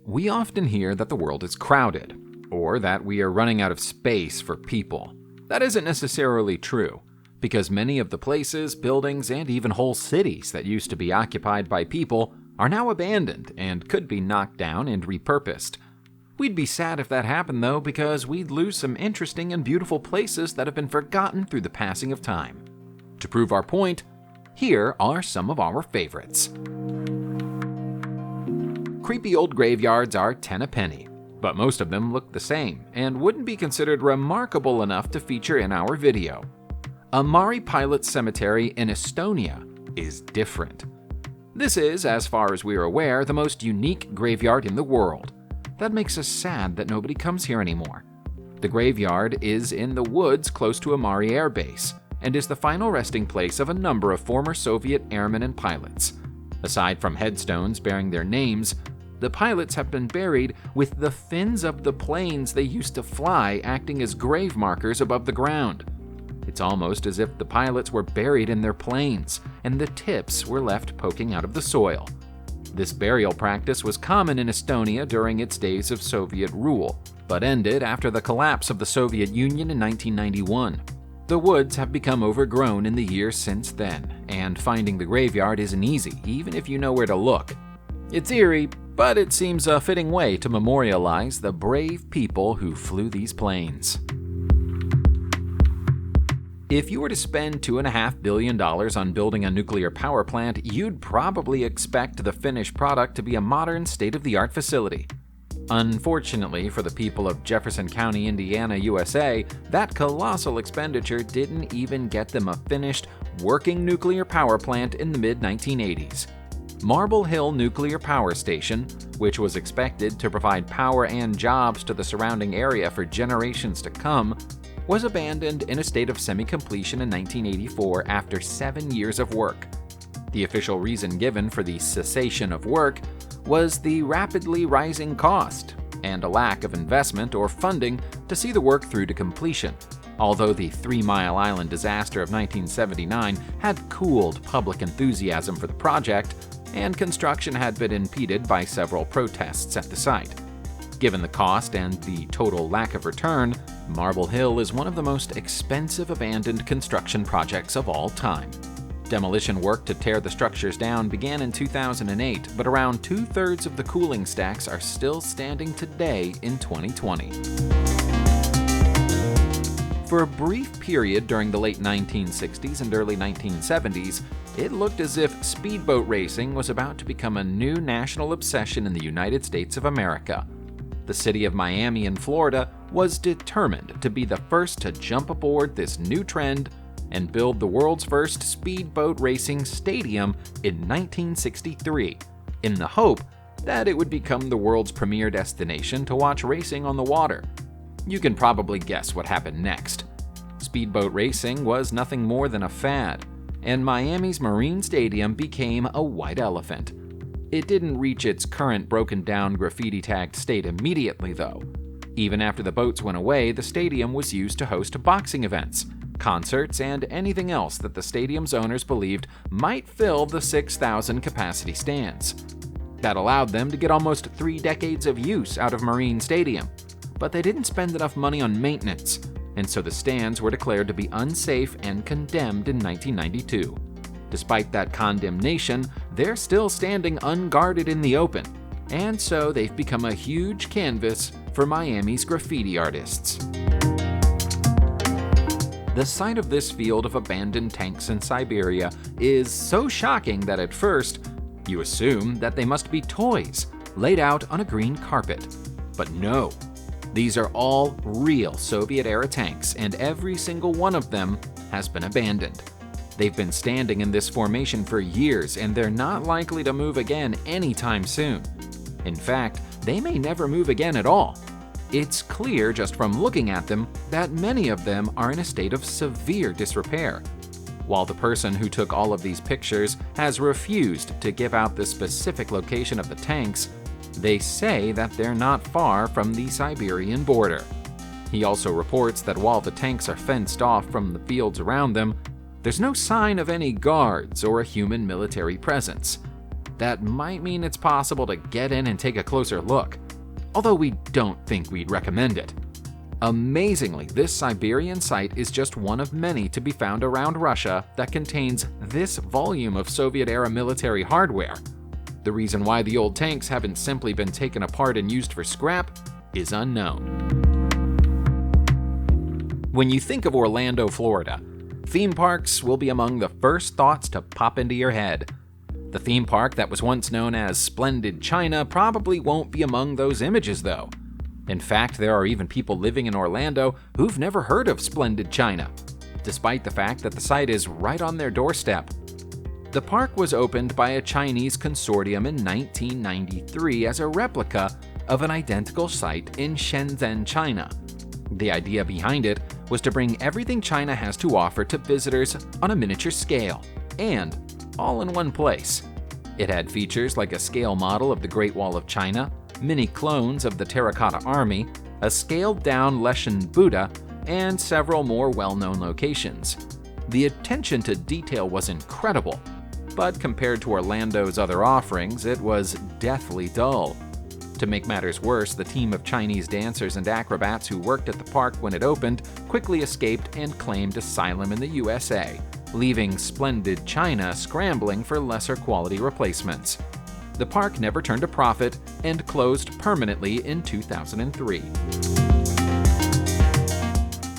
We often hear that the world is crowded, or that we are running out of space for people. That isn't necessarily true, because many of the places, buildings, and even whole cities that used to be occupied by people are now abandoned and could be knocked down and repurposed. We'd be sad if that happened though, because we'd lose some interesting and beautiful places that have been forgotten through the passing of time. To prove our point, here are some of our favorites. Creepy old graveyards are 10 a penny, but most of them look the same and wouldn't be considered remarkable enough to feature in our video. Amari Pilot Cemetery in Estonia is different. This is, as far as we are aware, the most unique graveyard in the world. That makes us sad that nobody comes here anymore. The graveyard is in the woods close to Amari Air Base and is the final resting place of a number of former Soviet airmen and pilots. Aside from headstones bearing their names, the pilots have been buried with the fins of the planes they used to fly acting as grave markers above the ground. It's almost as if the pilots were buried in their planes, and the tips were left poking out of the soil. This burial practice was common in Estonia during its days of Soviet rule, but ended after the collapse of the Soviet Union in 1991. The woods have become overgrown in the years since then, and finding the graveyard isn't easy, even if you know where to look. It's eerie, but it seems a fitting way to memorialize the brave people who flew these planes. If you were to spend $2.5 billion on building a nuclear power plant, you'd probably expect the finished product to be a modern, state-of-the-art facility. Unfortunately for the people of Jefferson County, Indiana, USA, that colossal expenditure didn't even get them a finished, working nuclear power plant in the mid-1980s. Marble Hill Nuclear Power Station, which was expected to provide power and jobs to the surrounding area for generations to come, was abandoned in a state of semi-completion in 1984 after 7 years of work. The official reason given for the cessation of work was the rapidly rising cost and a lack of investment or funding to see the work through to completion, although the 3 Mile Island disaster of 1979 had cooled public enthusiasm for the project, and construction had been impeded by several protests at the site. Given the cost and the total lack of return, Marble Hill is one of the most expensive abandoned construction projects of all time. Demolition work to tear the structures down began in 2008, but around 2/3 of the cooling stacks are still standing today in 2020. For a brief period during the late 1960s and early 1970s, it looked as if speedboat racing was about to become a new national obsession in the United States of America. The city of Miami in Florida was determined to be the first to jump aboard this new trend and build the world's first speedboat racing stadium in 1963, in the hope that it would become the world's premier destination to watch racing on the water. You can probably guess what happened next. Speedboat racing was nothing more than a fad, and Miami's Marine Stadium became a white elephant. It didn't reach its current broken-down, graffiti-tagged state immediately, though. Even after the boats went away, the stadium was used to host boxing events, concerts, and anything else that the stadium's owners believed might fill the 6,000 capacity stands. That allowed them to get almost 3 decades of use out of Marine Stadium, but they didn't spend enough money on maintenance, and so the stands were declared to be unsafe and condemned in 1992. Despite that condemnation, they're still standing unguarded in the open, and so they've become a huge canvas for Miami's graffiti artists. The sight of this field of abandoned tanks in Siberia is so shocking that at first, you assume that they must be toys laid out on a green carpet. But no, these are all real Soviet-era tanks, and every single one of them has been abandoned. They've been standing in this formation for years, and they're not likely to move again anytime soon. In fact, they may never move again at all. It's clear just from looking at them that many of them are in a state of severe disrepair. While the person who took all of these pictures has refused to give out the specific location of the tanks, they say that they're not far from the Siberian border. He also reports that while the tanks are fenced off from the fields around them, there's no sign of any guards or a human military presence. that might mean it's possible to get in and take a closer look, although we don't think we'd recommend it. Amazingly, this Siberian site is just one of many to be found around Russia that contains this volume of Soviet-era military hardware. The reason why the old tanks haven't simply been taken apart and used for scrap is unknown. When you think of Orlando, Florida, theme parks will be among the first thoughts to pop into your head. The theme park that was once known as Splendid China probably won't be among those images, though. In fact, there are even people living in Orlando who've never heard of Splendid China, despite the fact that the site is right on their doorstep. The park was opened by a Chinese consortium in 1993 as a replica of an identical site in Shenzhen, China. The idea behind it was to bring everything China has to offer to visitors on a miniature scale, and all in one place. It had features like a scale model of the Great Wall of China, mini clones of the Terracotta Army, a scaled-down Leshan Buddha, and several more well-known locations. The attention to detail was incredible, but compared to Orlando's other offerings, it was deathly dull. To make matters worse, the team of Chinese dancers and acrobats who worked at the park when it opened quickly escaped and claimed asylum in the USA, leaving Splendid China scrambling for lesser quality replacements. The park never turned a profit and closed permanently in 2003.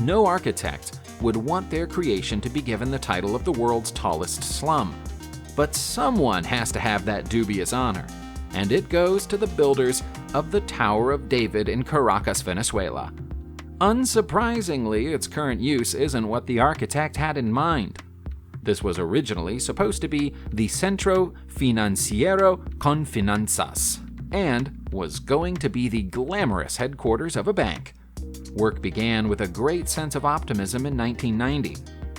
No architect would want their creation to be given the title of the world's tallest slum, but someone has to have that dubious honor, and it goes to the builders of the Tower of David in Caracas, Venezuela. Unsurprisingly, its current use isn't what the architect had in mind. This was originally supposed to be the Centro Financiero con Finanzas, and was going to be the glamorous headquarters of a bank. Work began with a great sense of optimism in 1990,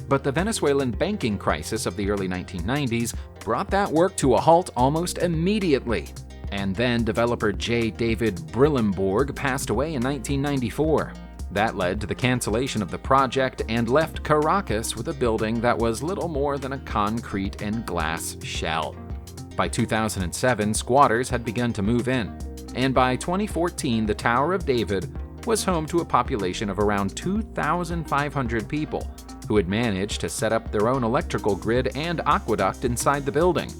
but the Venezuelan banking crisis of the early 1990s brought that work to a halt almost immediately, and then developer J. David Brillemborg passed away in 1994. That led to the cancellation of the project and left Caracas with a building that was little more than a concrete and glass shell. By 2007, squatters had begun to move in, and by 2014, the Tower of David was home to a population of around 2,500 people who had managed to set up their own electrical grid and aqueduct inside the building.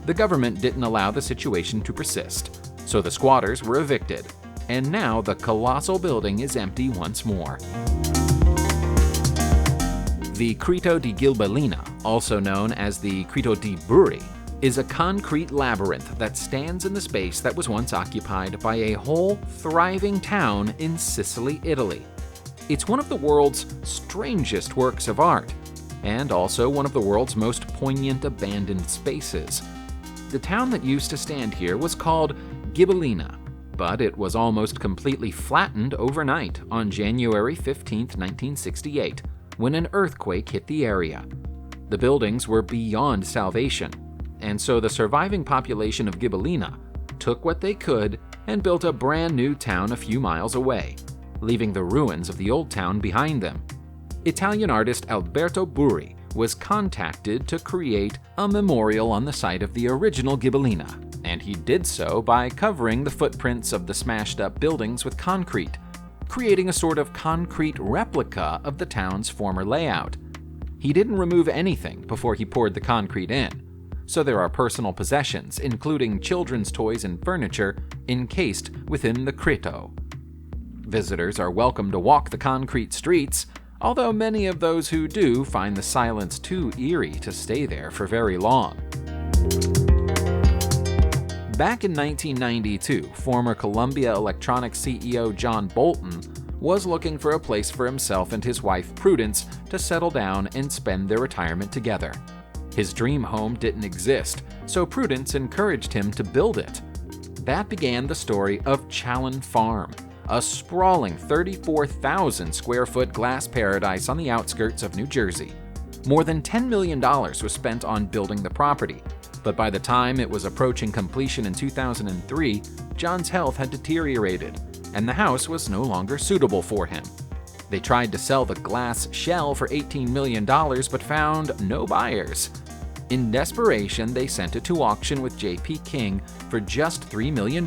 The government didn't allow the situation to persist, so the squatters were evicted, and now the colossal building is empty once more. The Creto de Gilberga, also known as the Creto de Gilberga, is a concrete labyrinth that stands in the space that was once occupied by a whole thriving town in Sicily, Italy. It's one of the world's strangest works of art, and also one of the world's most poignant abandoned spaces. The town that used to stand here was called Gibellina, but it was almost completely flattened overnight on January 15, 1968, when an earthquake hit the area. The buildings were beyond salvation, and so the surviving population of Gibellina took what they could and built a brand new town a few miles away, leaving the ruins of the old town behind them. Italian artist Alberto Burri was contacted to create a memorial on the site of the original Gibellina, and he did so by covering the footprints of the smashed-up buildings with concrete, creating a sort of concrete replica of the town's former layout. He didn't remove anything before he poured the concrete in, so there are personal possessions, including children's toys and furniture, encased within the Creto. Visitors are welcome to walk the concrete streets, although many of those who do find the silence too eerie to stay there for very long. Back in 1992, former Columbia Electronics CEO John Bolton was looking for a place for himself and his wife Prudence to settle down and spend their retirement together. His dream home didn't exist, so Prudence encouraged him to build it. That began the story of Challen Farm, a sprawling 34,000 square foot glass paradise on the outskirts of New Jersey. More than $10 million was spent on building the property, but by the time it was approaching completion in 2003, John's health had deteriorated, and the house was no longer suitable for him. They tried to sell the glass shell for $18 million but found no buyers. In desperation, they sent it to auction with J.P. King for just $3 million.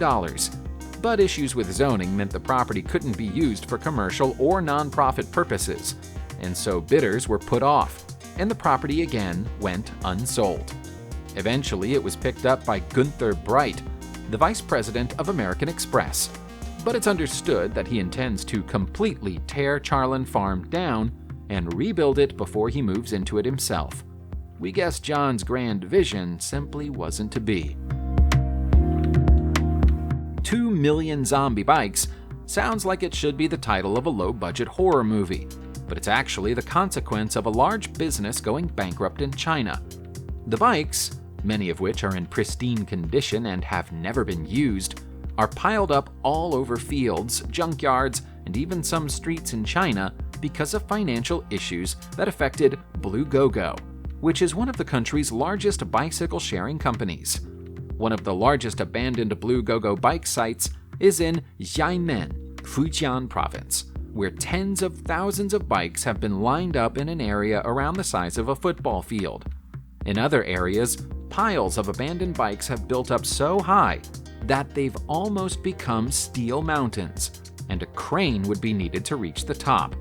But issues with zoning meant the property couldn't be used for commercial or nonprofit purposes, and so bidders were put off, and the property again went unsold. Eventually, it was picked up by Gunther Bright, the vice president of American Express. But it's understood that he intends to completely tear Challen Farm down and rebuild it before he moves into it himself. We guess John's grand vision simply wasn't to be. 2 million zombie bikes sounds like it should be the title of a low-budget horror movie, but it's actually the consequence of a large business going bankrupt in China. The bikes, many of which are in pristine condition and have never been used, are piled up all over fields, junkyards, and even some streets in China because of financial issues that affected Blue Go-Go, which is one of the country's largest bicycle-sharing companies. One of the largest abandoned Blue Go-Go bike sites is in Xiamen, Fujian province, where tens of thousands of bikes have been lined up in an area around the size of a football field. In other areas, piles of abandoned bikes have built up so high that they've almost become steel mountains, and a crane would be needed to reach the top.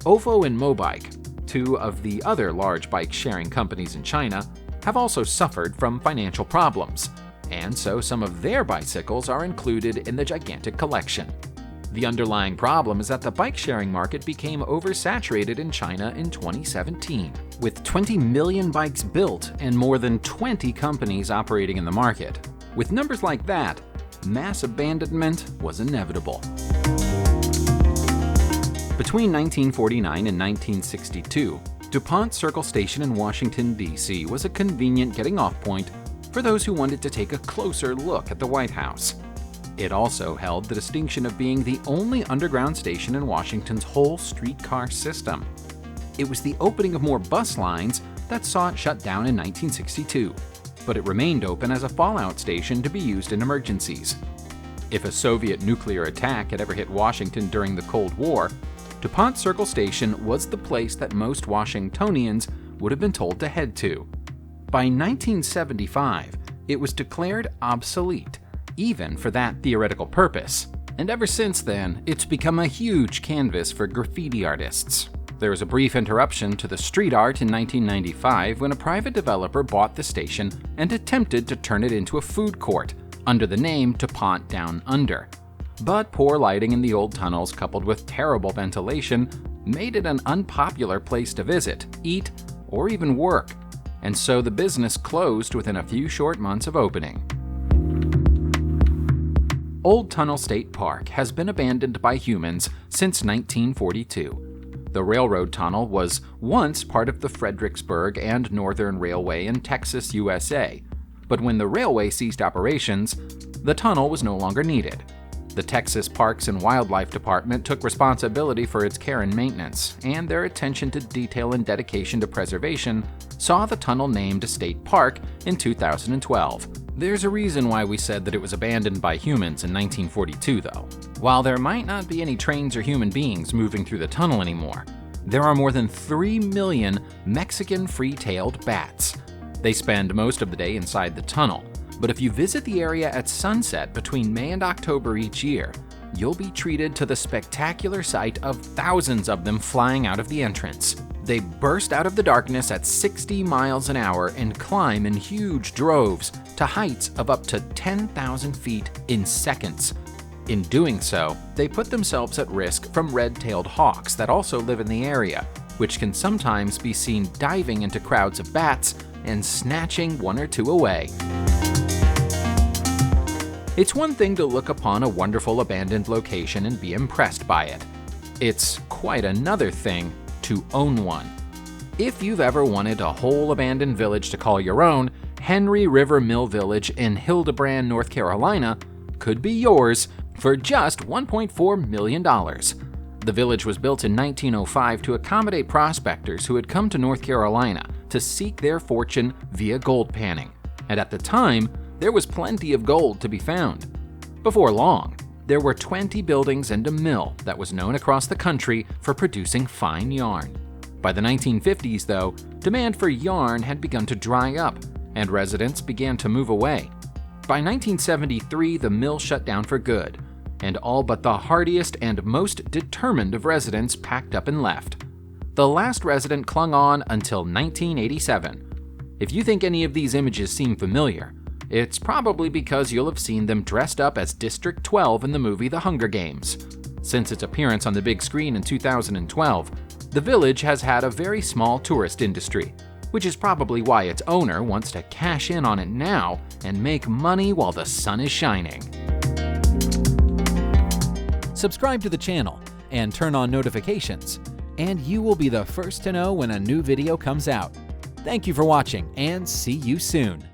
OVO and Mobike, two of the other large bike-sharing companies in China, have also suffered from financial problems, and so some of their bicycles are included in the gigantic collection. The underlying problem is that the bike-sharing market became oversaturated in China in 2017, with 20 million bikes built and more than 20 companies operating in the market. With numbers like that, mass abandonment was inevitable. Between 1949 and 1962, Dupont Circle Station in Washington, D.C. was a convenient getting-off point for those who wanted to take a closer look at the White House. It also held the distinction of being the only underground station in Washington's whole streetcar system. It was the opening of more bus lines that saw it shut down in 1962, but it remained open as a fallout station to be used in emergencies. If a Soviet nuclear attack had ever hit Washington during the Cold War, Dupont Circle Station was the place that most Washingtonians would have been told to head to. By 1975, it was declared obsolete, even for that theoretical purpose, and ever since then, it's become a huge canvas for graffiti artists. There was a brief interruption to the street art in 1995 when a private developer bought the station and attempted to turn it into a food court under the name Dupont Down Under. But poor lighting in the old tunnels coupled with terrible ventilation made it an unpopular place to visit, eat, or even work, and so the business closed within a few short months of opening. Old Tunnel State Park has been abandoned by humans since 1942. The railroad tunnel was once part of the Fredericksburg and Northern Railway in Texas, USA, but when the railway ceased operations, the tunnel was no longer needed. The Texas Parks and Wildlife Department took responsibility for its care and maintenance, and their attention to detail and dedication to preservation saw the tunnel named a state park in 2012. There's a reason why we said that it was abandoned by humans in 1942, though. While there might not be any trains or human beings moving through the tunnel anymore, there are more than 3 million Mexican free-tailed bats. They spend most of the day inside the tunnel, but if you visit the area at sunset between May and October each year, you'll be treated to the spectacular sight of thousands of them flying out of the entrance. They burst out of the darkness at 60 miles an hour and climb in huge droves to heights of up to 10,000 feet in seconds. In doing so, they put themselves at risk from red-tailed hawks that also live in the area, which can sometimes be seen diving into crowds of bats and snatching one or two away. It's one thing to look upon a wonderful abandoned location and be impressed by it. It's quite another thing to own one. If you've ever wanted a whole abandoned village to call your own, Henry River Mill Village in Hildebrand, North Carolina, could be yours for just $1.4 million. The village was built in 1905 to accommodate prospectors who had come to North Carolina to seek their fortune via gold panning, and at the time, there was plenty of gold to be found. Before long, there were 20 buildings and a mill that was known across the country for producing fine yarn. By the 1950s, though, demand for yarn had begun to dry up, and residents began to move away. By 1973, the mill shut down for good, and all but the hardiest and most determined of residents packed up and left. The last resident clung on until 1987. If you think any of these images seem familiar, it's probably because you'll have seen them dressed up as District 12 in the movie The Hunger Games. Since its appearance on the big screen in 2012, the village has had a very small tourist industry, which is probably why its owner wants to cash in on it now and make money while the sun is shining. Subscribe to the channel and turn on notifications, and you will be the first to know when a new video comes out. Thank you for watching, and see you soon.